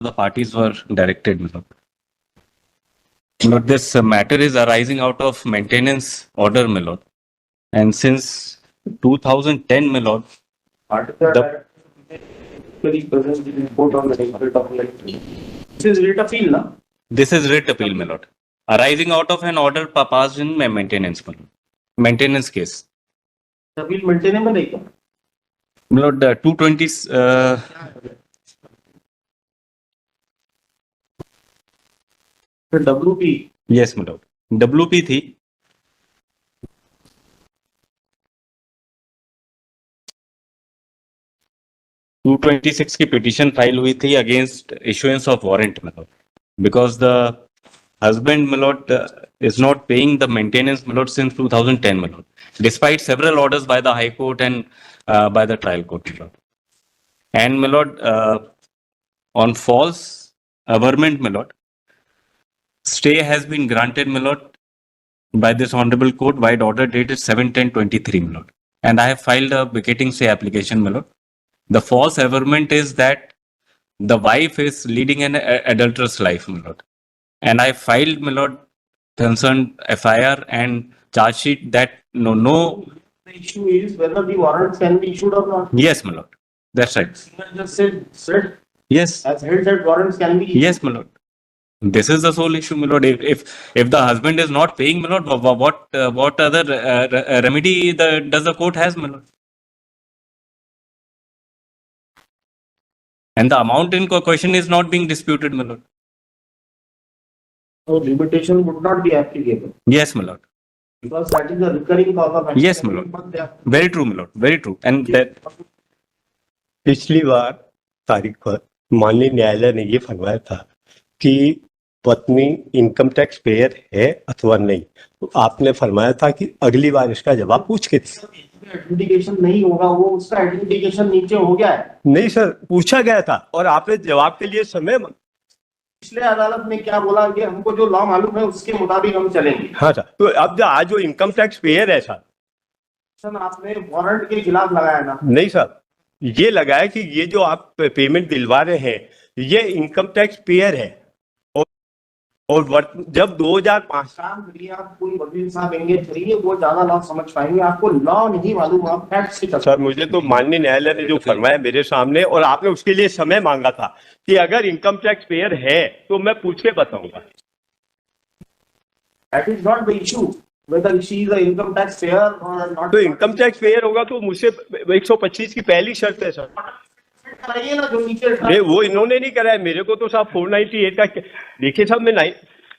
the parties were directed, my lord. But this matter is arising out of maintenance order, my lord. And since 2010, my lord, the, This is writ appeal, na? this is writ appeal, my lord, arising out of an order passed in my maintenance, my lord. Maintenance case. Appeal maintainable नहीं क्या? My lord, 220, फिर WP yes, my lord. WP थी 226 की petition file हुई थी against issuance of warrant, मतलब because the husband, my lord, is not paying the maintenance, my lord, since 2010, my lord, despite several orders by the High Court and by the trial court, my lord. And my lord, on false averment, my lord, stay has been granted, my lord, by this honorable court, wide order dated 7/10/23, my lord. And I have filed a vacating stay application, my lord. The false averment is that the wife is leading an adulterous life, my lord. And I filed, my lord, concerned FIR and charge sheet that no. The issue is whether the warrants can be issued or not. Yes, my lord. That's right. Singer just said Yes. as held that warrants can be issued. Yes, my lord. This is the sole issue, my lord. If the husband is not paying, my lord, what other remedy does the court has, my lord? And the amount in question is not being disputed, my lord. So limitation would not be applicable Yes, my lord. because that is a recurring cause of action. Yes, my lord. Very true, my lord. Very true. And that पिछली बार तारीख पर माननीय न्यायालय ने ये फरमाया था कि पत्नी इनकम टैक्स पेयर है अथवा नहीं, तो आपने फरमाया था कि अगली बार इसका जवाब पूछ के एडजुडिकेशन नहीं होगा, वो उसका एडजुडिकेशन नीचे हो गया है। नहीं सर, पूछा गया था और आपने जवाब के लिए समय पिछले अदालत ने क्या बोला कि हमको जो लॉ मालूम है उसके मुताबिक हम चलेंगे। हाँ सर, तो अब जो आज जो इनकम टैक्स पेयर है सर आपने वारंट के खिलाफ लगाया ना? नहीं सर, ये लगाया कि ये जो आप पेमेंट दिलवा रहे हैं ये इनकम टैक्स पेयर है और जब 2005 काम करिए, आप कोई वकील साहब एंगेज करिए, वो ज्यादा लॉ समझ पाएंगे। आपको लॉ नहीं मालूम, आप फैक्ट से सर मुझे तो माननीय न्यायालय ने जो फरमाया मेरे सामने और आपने उसके लिए समय मांगा था कि अगर इनकम टैक्स पेयर है तो मैं पूछ के बताऊंगा। That is not the issue whether she is a income tax payer or not. तो इनकम टैक्स पेयर होगा तो मुझसे 125 की पहली शर्त है सर। कराइए ना जो नीचे। नहीं, वो इन्होंने नहीं कराया, मेरे को तो साहब 498 का देखिए साहब, मैं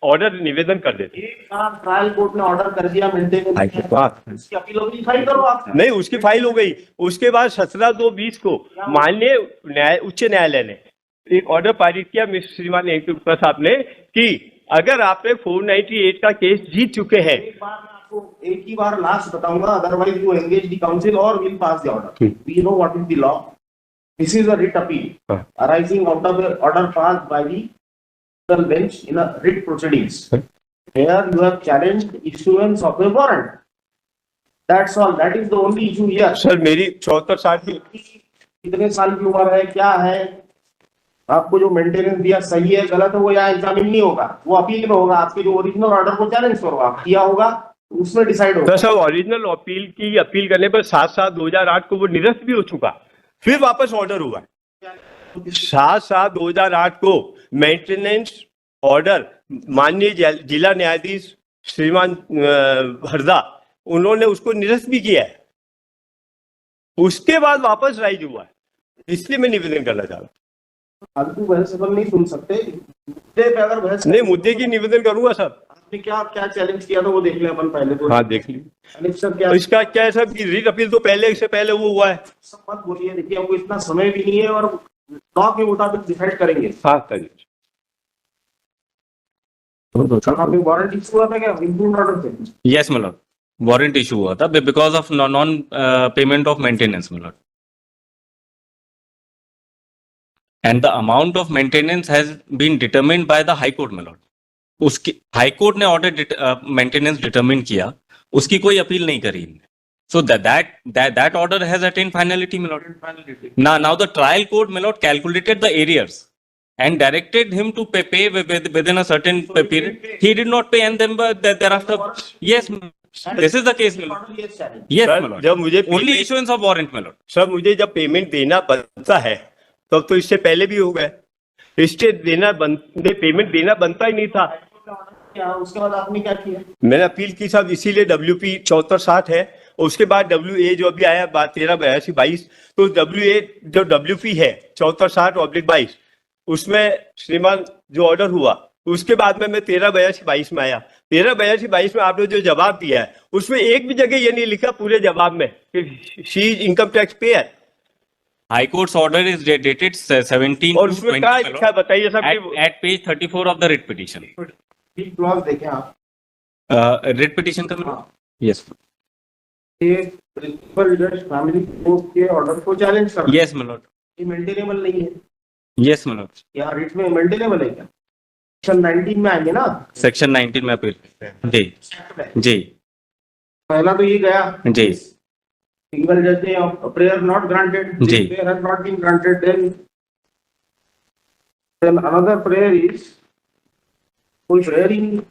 ऑर्डर निवेदन कर देते। ट्रायल कोर्ट ने ऑर्डर कर दिया मिलते उसकी अपील होगी, फाइल करो आप। नहीं, उसकी फाइल हो गई। उसके बाद 17/2/20 को माननीय उच्च न्यायालय ने एक ऑर्डर पारित किया श्रीमान गुप्ता साहब ने कि अगर आपने 498 का केस जीत चुके हैं। एक ही बार लास्ट बताऊंगा, otherwise you engage the counsel और will pass the order. We know what is the law. This is a writ appeal arising out of order passed by the bench in a writ proceedings. Here you have challenged issuance of a warrant. That's all. That is the only issue here. Sir मेरी 74 साल की, कितने साल की उम्र है, क्या है, आपको जो मेंटेनेंस दिया सही है गलत है, वो यहाँ एग्जामिन नहीं होगा, वो अपील में होगा। आपके जो ओरिजिनल ऑर्डर को चैलेंज करो आप किया होगा उसमें डिसाइड होगा। सर ओरिजिनल अपील की अपील करने पर 7/7/2008 को वो निरस्त भी हो चुका, फिर वापस ऑर्डर हुआ। 7/7/2008 को मेंटेनेंस ऑर्डर माननीय जिला न्यायाधीश श्रीमान हरदा उन्होंने उसको निरस्त भी किया है, उसके बाद वापस राइज हुआ है। इसलिए मैं निवेदन करना चाह रहा हूँ। फालतू बहस नहीं सुन सकते, मुद्दे पे अगर बहस नहीं, मुद्दे की निवेदन करूंगा सर। आपने क्या चैलेंज किया था वो देख लें अपन पहले तो। हाँ देख लीजिए सर क्या इसका क्या है सर कि रिट अपील तो पहले से पहले वो हुआ है। सब मत बोलिए, देखिए हमको इतना समय भी नहीं है और लॉ के मुताबिक डिसाइड करेंगे। हाँ करिए। वारंट इशू हुआ था क्या इम्प्रूव्ड ऑर्डर से? yes, my lord. Warrant issue हुआ था because of non payment of maintenance, my lord. And the amount of maintenance has been determined by the High Court, my lord. उसकी high court ने order maintenance determine किया, उसकी कोई appeal नहीं करी। So that order has attained finality, my lord. Now the trial court, my lord, calculated the arrears and directed him to pay within a certain period. He did not pay, and then thereafter, yes, this is the case, my lord. Yes, challenge. Yes, sir, my lord. जब मुझे Only issuance of warrant, my lord. Sir मुझे जब payment देना बनता है तब तो इससे पहले भी हो गए। इससे पेमेंट देना बनता ही नहीं था। क्या उसके बाद आपने क्या किया? मैंने अपील की साहब, इसीलिए WP 7460 है। और उसके बाद WA जो अभी आया 138222, तो WA जो WP है 7460/22 उसमें श्रीमान जो ऑर्डर हुआ उसके बाद में मैं 138222 में आया। 138222 में आपने जो जवाब दिया है उसमें एक भी जगह ये नहीं लिखा पूरे जवाब में कि she is income tax payer, High Court's order is dated 17 और to उसमें 20, क्या my लिखा है lord. बताइए साहब। At page 34 of the writ petition. एक क्लॉज देखें आप। Writ petition का, my lord? Yes. ये प्रिंसिपल जज फैमिली कोर्ट के ऑर्डर को चैलेंज कर रहा है। Yes, my lord. ये मेंटेनेबल नहीं है। Yes, my lord. यहाँ रिट में मेंटेनेबल है क्या? सेक्शन 19 में आएंगे ना? Section 19 में अपील। जी, जी, पहला तो ये गया। जी, सिंगल जज ने प्रेयर नॉट ग्रांटेड, जी। Prayer has not been granted, then another prayer is कोई प्रेयर ही नहीं,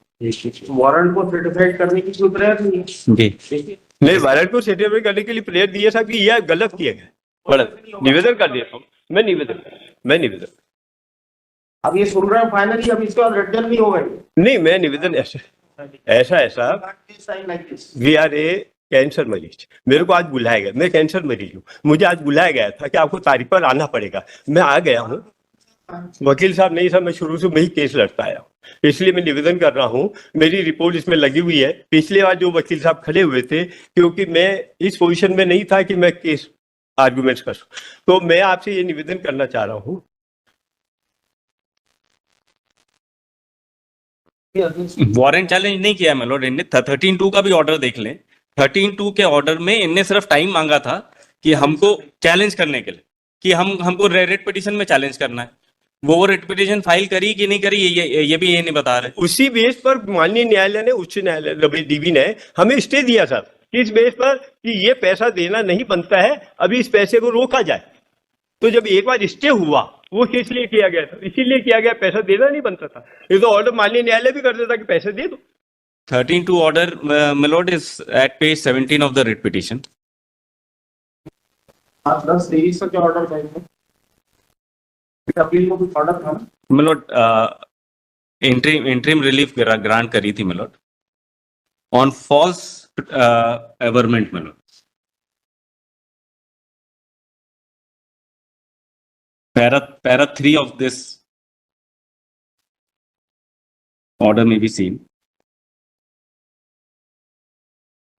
वारंट को सर्टिफाइड करने की कोई प्रेयर नहीं है। जी। देखिए नहीं, वारंट को सर्टिफाइड करने के लिए प्रेयर दिया साहब कि यह गलत किया गया। बड़ा निवेदन कर देता हूँ मैं, निवेदन अब ये सुन रहे हैं फाइनली, अब इसके बाद रिटर्न नहीं होगा ये। नहीं, मैं निवेदन ऐसा वी आर ए कैंसर मरीज, मेरे को आज बुलाया गया, मैं कैंसर मरीज हूँ, मुझे आज बुलाया गया था कि आपको तारीख पर आना पड़ेगा, मैं आ गया हूँ। वकील साहब नहीं साहब, मैं शुरू से वही केस लड़ता आया हूँ, इसलिए मैं निवेदन कर रहा हूँ, मेरी रिपोर्ट इसमें लगी हुई है। पिछले बार जो वकील साहब खड़े हुए थे, क्योंकि मैं इस पोजीशन में नहीं था कि मैं केस आर्गुमेंट्स कर सकूं, तो मैं आपसे ये निवेदन करना चाह रहा हूँ। वारंट चैलेंज नहीं किया, my lord, इनने 13-2 का भी ऑर्डर देख लें। 13-2 के ऑर्डर में इनने सिर्फ टाइम मांगा था कि हमको चैलेंज करने के लिए, कि हमको रेट पिटीशन में चैलेंज करना है। वो रेट पिटीशन फाइल करी कि नहीं करी, ये भी ये नहीं बता रहे। उसी बेस पर माननीय न्यायालय ने, उच्च न्यायालय डीबी ने हमें स्टे दिया सर, इस बेस पर कि ये पैसा देना नहीं बनता है, अभी इस पैसे को रोका जाए। तो जब एक बार स्टे हुआ, वो इसलिए किया गया था, इसीलिए किया गया, पैसा देना नहीं बनता था। ये तो ऑर्डर माननीय न्यायालय भी कर देता कि पैसे दे दो। 13-2 order, my lord, is at page 17 of the writ petition. आज 10-23 का क्या ऑर्डर था इसमें? अपील को कुछ ऑर्डर था ना? My lord, interim relief grant करी थी, my lord, on false averment, my lord. Para 3 of this order may be seen.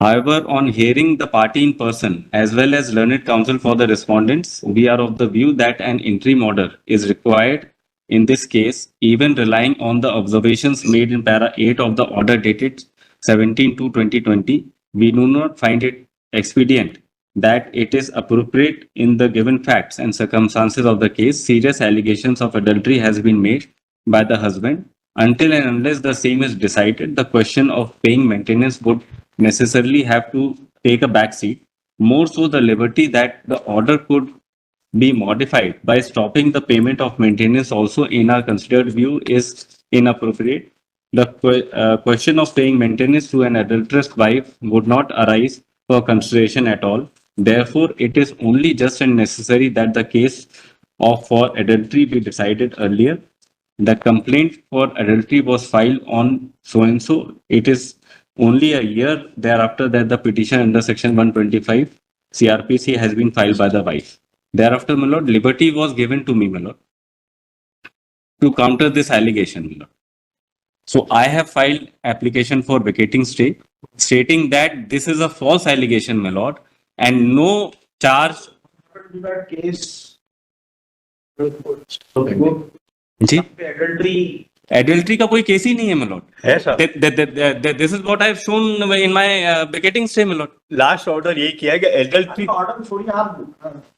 However, on hearing the party in person as well as learned counsel for the respondents, we are of the view that an interim order is required in this case, even relying on the observations made in para 8 of the order dated 17/2/2020. We do not find it expedient that it is appropriate in the given facts and circumstances of the case. Serious allegations of adultery has been made by the husband. Until and unless the same is decided, the question of paying maintenance would necessarily have to take a back seat. More so, the liberty that the order could be modified by stopping the payment of maintenance also, in our considered view, is inappropriate. The question of paying maintenance to an adulterous wife would not arise for consideration at all. Therefore, it is only just and necessary that the case for adultery be decided earlier. The complaint for adultery was filed on so and so. It is only a year thereafter that the petition under section 125 CRPC has been filed by the wife. Thereafter, my lord, liberty was given to me, my lord, to counter this allegation, my lord. So I have filed application for vacating stay, stating that this is a false allegation, my lord, and no charge. that case ji, adultery adultery का कोई case ही नहीं है, my lord. है sir, This is what I have shown in my vacating stay, my lord. Last order यही किया गया adultery. Order छोड़िए, आप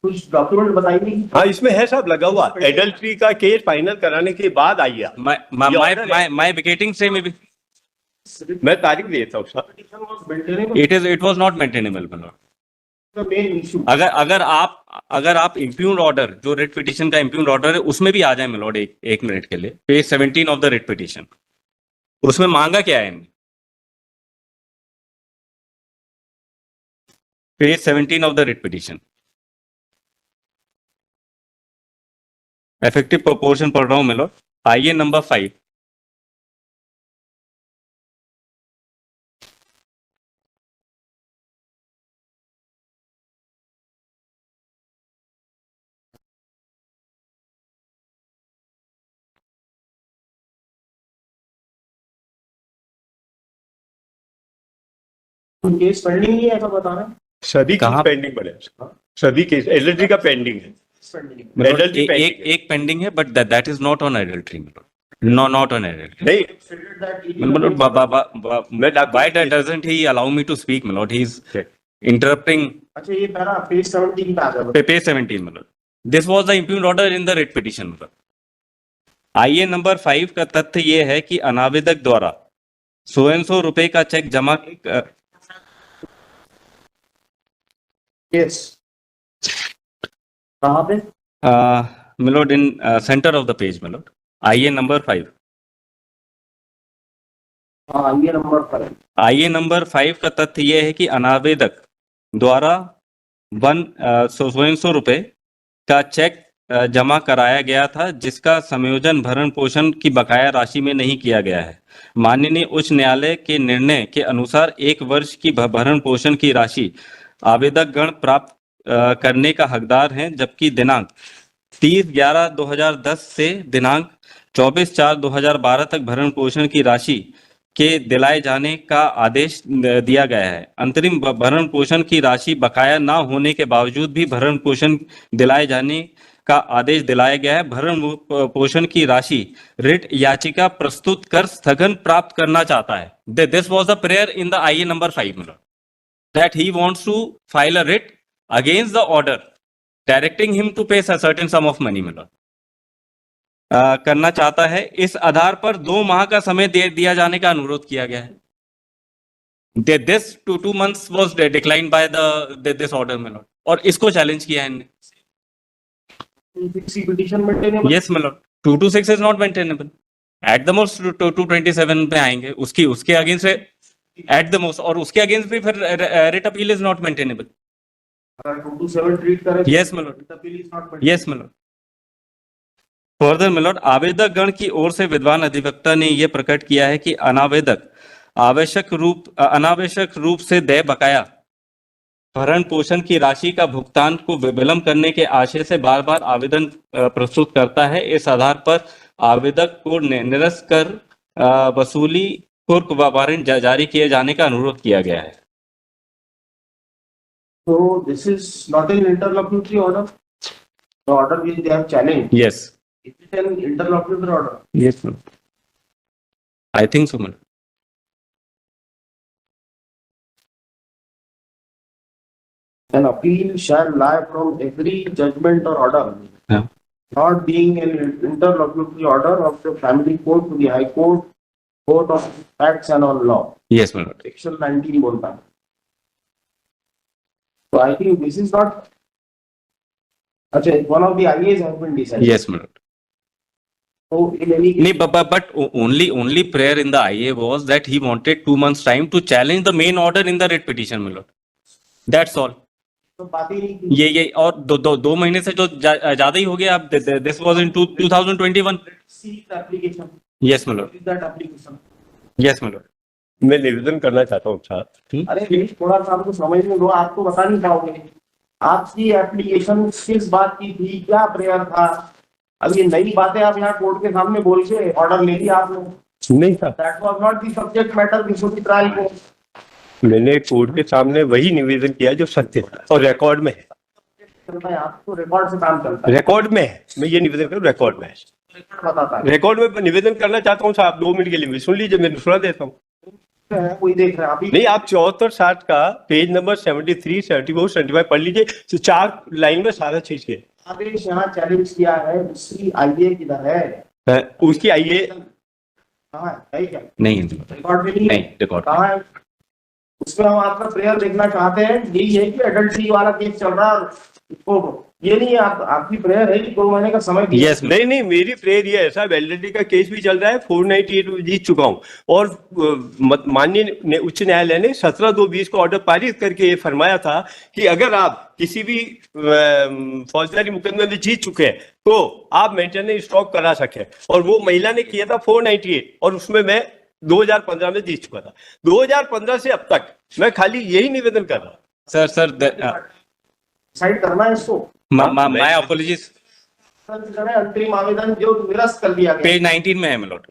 कुछ डॉक्यूमेंट बताइए। हाँ, इसमें है साहब लगा हुआ, एडल्ट्री का केस फाइनल कराने के बाद आइए। My vacating stay may be. मैं तारीख देता हूँ sir. It was not maintainable, my lord. The main issue. अगर आप इम्प्यून्ड ऑर्डर, जो रिट पिटिशन का इम्प्यून्ड ऑर्डर है, उसमें भी आ जाए मिलॉर्ड एक मिनट के लिए, page 17 of the writ petition, उसमें मांगा क्या है इनने? Page 17 of the writ petition, effective proportion पढ़ रहा हूं मिलॉर्ड, आइए नंबर 5। केस पेंडिंग नहीं है ऐसा बता रहे हैं? सभी कहाँ? केस पेंडिंग पड़े हैं। सभी केस एडल्ट्री का पेंडिंग है। पेंडिंग Adultery pending है। एक पेंडिंग है, but that is not on adultery milord, not on adultery नहीं मिलॉर्ड। मैं आपको- Why doesn't he allow me to speak, my lord? He's interrupting. अच्छा ये पैरा पेज 17 पे आ गया। Page 17, my lord. This was the impugned order in the writ petition, my lord. आइए number 5 का तथ्य ये है कि अनावेदक द्वारा सौ रुपए का चेक जमा यस कहाँ पे? Milord in centre of the page, milord. आइए नंबर 5। हाँ ये नंबर पर है। आइए नंबर 5 का तथ्य यह है कि अनावेदक द्वारा 100 रुपए का चेक जमा कराया गया था, जिसका संयोजन भरण पोषण की बकाया राशि में नहीं किया गया है। माननीय उच्च न्यायालय के निर्णय के अनुसार 1 वर्ष की भरण पोषण की राशि आवेदक गण प्राप्त करने का हकदार हैं, जबकि दिनांक 30/11/2010 से दिनांक 24/4/2012 तक भरण पोषण की राशि के दिलाए जाने का आदेश दिया गया है। अंतरिम भरण पोषण की राशि बकाया ना होने के बावजूद भी भरण पोषण दिलाए जाने का आदेश दिलाया गया है। भरण पोषण की राशि रिट याचिका प्रस्तुत कर स्थगन प्राप्त करना चाहता है। This was the prayer in the आईए number 5 that he wants to file a writ against the order directing him to pay a certain sum of money, मिला करना चाहता है। इस आधार पर 2 माह का समय दे दिया जाने का अनुरोध किया गया है। This 2 months was declined by this order, my lord, और इसको चैलेंज किया है इन्होंने। Petition maintainable. Yes, my lord, 226 is not maintainable. At the most 227 पे आएंगे, उसके अगेंस्ट एट द मोस्ट, और उसके अगेंस्ट भी फिर writ appeal is not maintainable. अगर 227 ट्रीट करें Yes, my lord. Appeal is not yes milord. Further milord, आवेदक गण की ओर से विद्वान अधिवक्ता ने यह प्रकट किया है कि अनावेदक अनावश्यक रूप से देय बकाया भरण पोषण की राशि का भुगतान को विलंब करने के आशय से बार बार आवेदन प्रस्तुत करता है। इस आधार पर आवेदक को निरस्त कर वसूली कुर्क वारंट जारी किए जाने का अनुरोध किया गया है। So this is not an interlocutory order. The order which they have challenged. Yes Is it an interlocutory order? Yes milord, I think so milord. An appeal shall lie from every judgment or order. Yeah. Not being an interlocutory order of the family court to the high court, court of facts and on law. Yes milord. Section 19 बोलता है। So I think this is not. अच्छा, one of the IAs has been decided. Yes milord. So in any case, नहीं, but only prayer in the IA was that he wanted 2 months time to challenge the main order in the writ petition, my lord. That's all. तो बात ही नहीं की। ये और दो महीने से जो ज्यादा ही हो गया। अब this was in 2021। See the application. Yes my lord. What is that application? Yes my lord. मैं निवेदन करना चाहता हूँ साहब। अरे प्लीज थोड़ा सा आपको समझ में लो, आप तो बता नहीं पाओगे। आपकी एप्लीकेशन किस बात की थी, क्या प्रेयर था? अब ये नई बातें आप यहाँ कोर्ट के सामने बोल के ऑर्डर ले लिया आपने। नहीं था, that was not the subject matter before the trial को। मैंने कोर्ट के सामने वही निवेदन किया जो सत्य था और रिकॉर्ड में है। चलता है, आप तो रिकॉर्ड से काम चलता है। रिकॉर्ड में है, मैं ये निवेदन करूँ, रिकॉर्ड में है। रिकॉर्ड बताता है। रिकॉर्ड में निवेदन करना चाहता हूँ साहब, 2 मिनट के लिए सुन लीजिए, मैं सुना देता हूँ। कोई देख रहा है अभी? नहीं, आप 74-60 का पेज नंबर 73, 74, 75 पढ़ लीजिए। 4 लाइन में सारा चीज के आदेश यहाँ चैलेंज किया है, उसकी आईए किधर है? उसकी आइए कहाँ है क्या? नहीं रिकॉर्ड में नहीं है। नहीं रिकॉर्ड कहाँ है? उसमें हम आपका प्रेयर देखना चाहते हैं। यही है कि एडल्ट्री वाला केस चल रहा है और इसको ये नहीं है, आपकी प्रेयर है कि 2 महीने का समय दिया। Yes, नहीं नहीं, मेरी प्रेयर ये है साहब, एलएलडी का केस भी चल रहा है, 498 जीत चुका हूं और माननीय उच्च न्यायालय ने 17/2/20 को ऑर्डर पारित करके ये फरमाया था कि अगर आप किसी भी फौजदारी मुकदमे में जीत चुके हैं तो आप मेंटेनेंस स्टॉक करा सके, और वो महिला ने किया था 498 और उसमें मैं 2015 में जीत चुका था। 2015 से अब तक मैं खाली यही निवेदन कर रहा हूं। sir, डिसाइड करना है इसको। my apologies. अंतरिम आवेदन जो निरस्त कर दिया गया। पेज 19 में है मिलोट,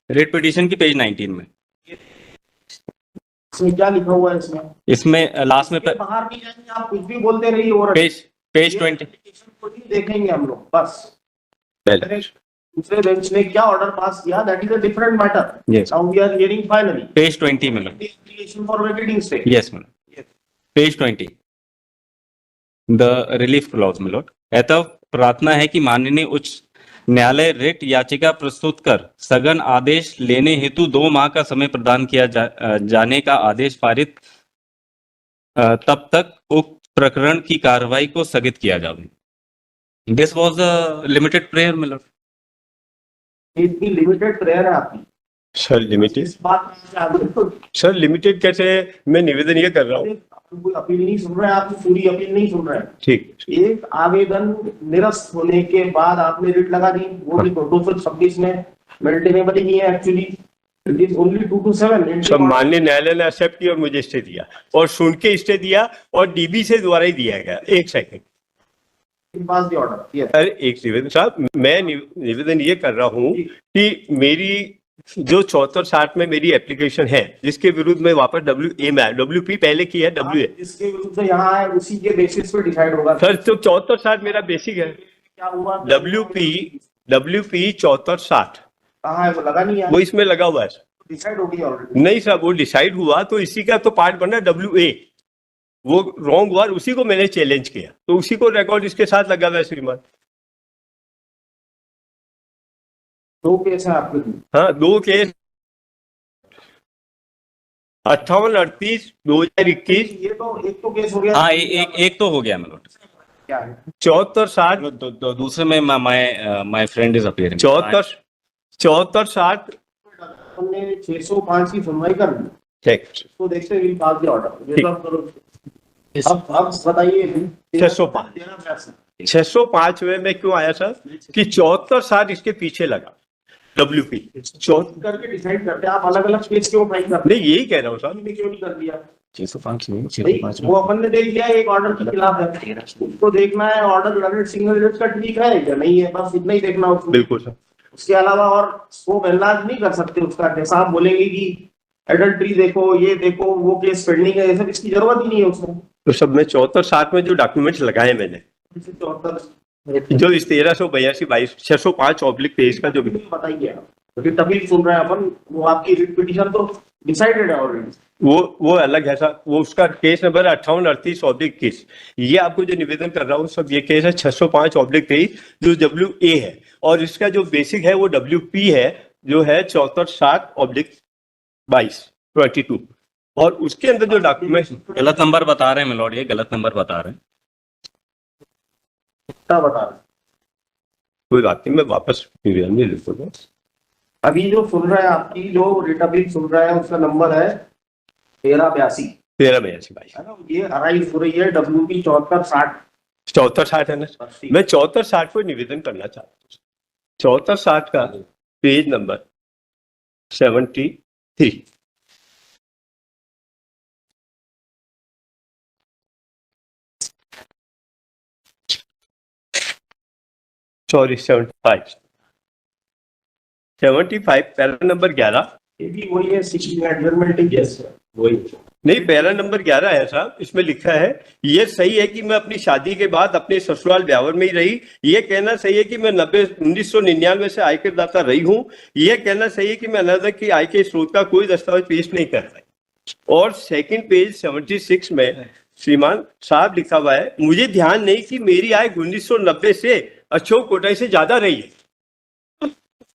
रेट पिटीशन की पेज 19 में। इसमें क्या लिखा हुआ है इसमें? इसमें लास्ट में बाहर नहीं जाएंगे, आप कुछ भी बोलते रहिए और पेज 20 देखेंगे हम लोग बस। दूसरे बेंच ने क्या ऑर्डर पास किया, that is a different matter. Yes. Now we are hearing finally page 20 milord. Application for vacating stay. Yes, milord page 20 the relief clause milord. अतः प्रार्थना है कि माननीय उच्च न्यायालय रिट याचिका प्रस्तुत कर सघन आदेश लेने हेतु 2 माह का समय प्रदान किया जाने का आदेश पारित तब तक उक्त प्रकरण की कार्रवाई को स्थगित किया जाए। This was a limited prayer milord. इतनी लिमिटेड प्रेयर है आपकी सर लिमिटेड, इस बात में सर लिमिटेड कैसे? मैं निवेदन ये कर रहा हूँ। कोई अपील नहीं सुन रहे हैं, आप पूरी अपील नहीं सुन रहे हैं। ठीक, एक आवेदन निरस्त होने के बाद आपने रिट लगा दी, वो भी 226 में मेंटेनेबल ही है actually. It is only 2 to 7। सब माननीय न्यायालय ने एक्सेप्ट किया और मुझे स्टे दिया और सुन के स्टे दिया और डीबी से द्वारा ही दिया गया। एक second pass the order. Yes sir, एक निवेदन साहब, मैं निवेदन ये कर रहा हूँ कि मेरी जो 74/60 में मेरी एप्लीकेशन है जिसके विरुद्ध में वापस WA में WP पहले की है, WA जिसके विरुद्ध यहाँ है उसी के बेसिस पे डिसाइड होगा। सर, तो 74/60 मेरा बेसिक है। क्या हुआ? WP 74/60 कहाँ है? वो लगा नहीं है, वो इसमें लगा हुआ है। डिसाइड हो गई ऑलरेडी। नहीं सर, वो डिसाइड हुआ तो इसी का तो पार्ट बना WA, वो रॉन्ग हुआ, उसी को मैंने चैलेंज किया तो उसी को रिकॉर्ड इसके साथ लगा हुआ है श्रीमान। 2 केस है आपके। हाँ, 2 केस 58/38/2021। ये तो एक तो केस हो गया। हाँ, एक तो हो गया मिलोट। क्या है? 74/60 दूसरे में माय फ्रेंड इज अपीयरिंग। 74/60 हमने 605 की सुनवाई कर ली, ठीक, तो देखते हैं पास द ऑर्डर। ठीक। अब बताइए 605 605 में क्यों आया सर कि 74/60 इसके पीछे लगा WP 74। करके डिसाइड करते हैं। आप अलग अलग केस क्यों फाइल करते नहीं, यही कह रहा हूँ सर। हैं? क्यों नहीं कर दिया? 605 भाई, वो अपन ने देख लिया एक ऑर्डर के खिलाफ है, उसको देखना है ऑर्डर लॉर्ड सिंगल जज का ठीक है या नहीं है, बस इतना ही देखना उसको। बिल्कुल सर। उसके अलावा और स्कोप एनलार्ज नहीं कर सकते उसका। जैसा आप बोलेंगे कि एडल्ट्री देखो, ये देखो, वो केस पेंडिंग है, ये सब इसकी जरूरत ही नहीं है उसमें। तो सब में 74/60 में जो डॉक्यूमेंट्स लगाए मैंने, जो इस 1382/22 605/23 का जो बताइए, क्योंकि तभी सुन रहे हैं अपन। वो आपकी रिट पिटीशन तो डिसाइडेड है ऑलरेडी। वो अलग है सर, वो उसका केस नंबर 58/38/21। ये आपको जो निवेदन कर रहा हूँ सब ये केस है 605/23 जो WA है, और इसका जो बेसिक है वो WP है जो है 74/60/22 और उसके अंदर जो डॉक्यूमेंट गलत नंबर बता रहे हैं मिलोट, ये गलत नंबर बता रहे हैं। क्या बता रहे हैं? कोई बात नहीं, मैं वापस निवेदन में लिखूंगा। अभी जो सुन रहा है, आपकी जो रिट अपील सुन रहा है, उसका नंबर है 1382 1382 है ना। ये अराइज हो रही है WP 74/60। 74/60 है ना। मैं 74/60 को निवेदन करना चाहता हूँ। 74/60 का page number 73। Sorry 75 para number 11। ये भी वही है, 16 एडजर्नमेंट। यस वही। नहीं, पैरा नंबर 11 है साहब। इसमें लिखा है ये सही है कि मैं अपनी शादी के बाद अपने ससुराल ब्यावर में ही रही। ये कहना सही है कि मैं 1999 से आयकर दाता रही हूँ। ये कहना सही है कि मैं अलग की आय के स्रोत का कोई दस्तावेज पेश नहीं कर रही। और सेकंड पेज 76 में श्रीमान साहब लिखा हुआ है, मुझे ध्यान नहीं कि मेरी आय 1990 से अशोक कोटाई से ज्यादा रही है।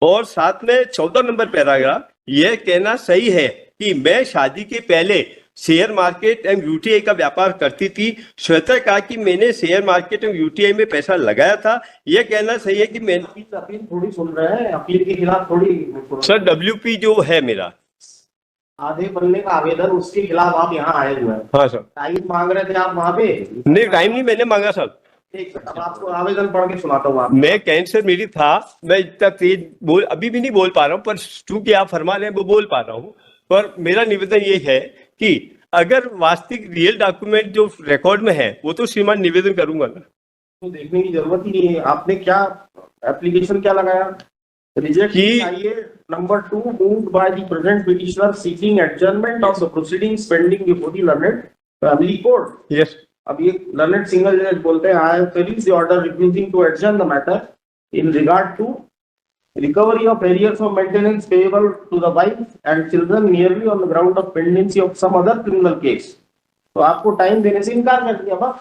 और साथ में 14 नंबर पैराग्राफ, यह कहना सही है कि मैं शादी के पहले शेयर मार्केट एवं यूटीआई का व्यापार करती थी। श्वेता कहा कि मैंने शेयर मार्केट एवं यूटीआई में पैसा लगाया था। यह कहना सही है कि मैं अपील थोड़ी सुन रहे हैं, अपील के खिलाफ थोड़ी। सर डब्ल्यूपी जो है मेरा, आधे पन्ने का आवेदन, उसके खिलाफ आप यहाँ आए हुए हैं। हाँ सर, टाइम मांग रहे थे आप वहाँ पे। नहीं टाइम नहीं मैंने मांगा सर। ठीक है, अब आपको आवेदन पढ़ के सुनाता हूँ। आप मैं कैंसर मेरी था, मैं इतना तेज अभी भी नहीं बोल पा रहा हूँ, पर चूंकि आप फरमा रहे हैं वो बोल पा रहा हूँ। पर मेरा निवेदन ये है कि अगर वास्तविक रियल डॉक्यूमेंट जो रिकॉर्ड में है वो तो श्रीमान निवेदन करूंगा ना। तो देखने की जरूरत ही नहीं है। आपने क्या एप्लीकेशन क्या लगाया? रिजेक्ट कि- चाहिए। Number 2, moved by the present petitioner seeking adjournment of the proceedings pending before the learned family court. Yes, अब ये लर्नेड सिंगल जज बोलते हैं, I have finished the order refusing to adjourn the matter in regard to recovery of arrears of maintenance payable to the wife and children merely on the ground of pendency of some other criminal case। तो आपको time देने से इनकार कर दिया, बस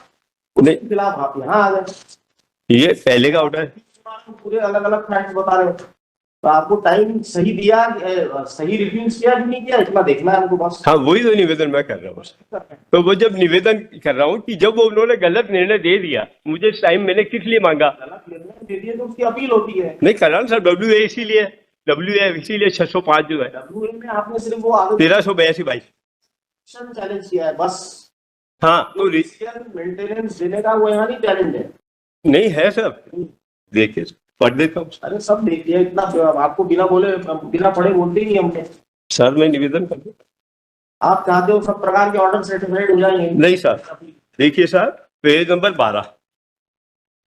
उसके खिलाफ आप यहाँ आ गए। ये पहले का ऑर्डर है। पूरे अलग अलग फैक्ट्स बता रहे हो, तो आपको टाइम सही दिया, सही रिफ्यूज किया कि नहीं किया, इतना देखना है हमको बस। हाँ वही तो निवेदन मैं कर रहा हूँ सर। तो वो जब निवेदन कर रहा हूँ कि जब वो उन्होंने गलत निर्णय दे दिया, मुझे टाइम मैंने किस लिए मांगा? गलत निर्णय दे दिए तो उसकी अपील होती है। नहीं कर रहा हूँ सर, WA इसीलिए 605 जो है, WA में आपने सिर्फ वो आगे 1382 चैलेंज किया है बस। हाँ तो मेंटेनेंस देने का वो यहाँ नहीं चैलेंज है। नहीं है सर, देखिए पढ़ देता हूँ अरे सब देख लिया, इतना आपको बिना बोले बिना पढ़े बोलते ही नहीं हमने। सर। मैं निवेदन कर दूं? आप चाहते हो सब प्रकार के ऑर्डर सर्टिफाइड हो जाएंगे? नहीं सर, देखिए सर पेज नंबर 12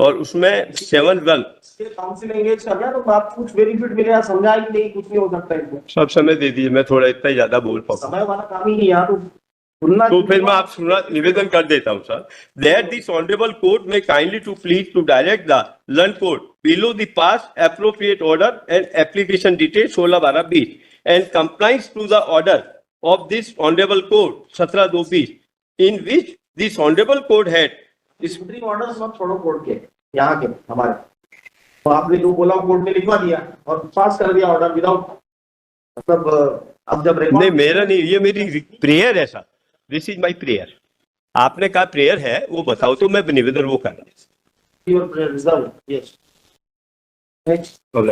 और उसमें 7-1 काउंसिल एंगेज कर रहा है तो आपको कुछ बेनिफिट मिलेगा, समझा ही नहीं, कुछ नहीं हो सकता इसमें। सब समय दे दीजिए, मैं थोड़ा इतना ज्यादा बोल पाऊँ समय वाला काम ही नहीं यार, तो सुनना। तो फिर मैं आप सुना निवेदन कर देता हूँ sir. That this honourable court में kindly to please to direct the learn court below the pass appropriate order and application detail 16/12/20 and compliance to the order of this honourable court 17/2/20 in which this honourable court had disciplinary orders मत छोड़ो court के, यहाँ के हमारे। तो आपने जो बोला कोर्ट ने लिखवा दिया और पास कर दिया ऑर्डर विदाउट, मतलब अब जब नहीं मेरा नहीं, ये मेरी प्रेयर है sir, this is my prayer. आपने कहा प्रेयर है वो बताओ तो मैं निवेदन वो कर रहा योर रिजल्ट, यस। हूँ।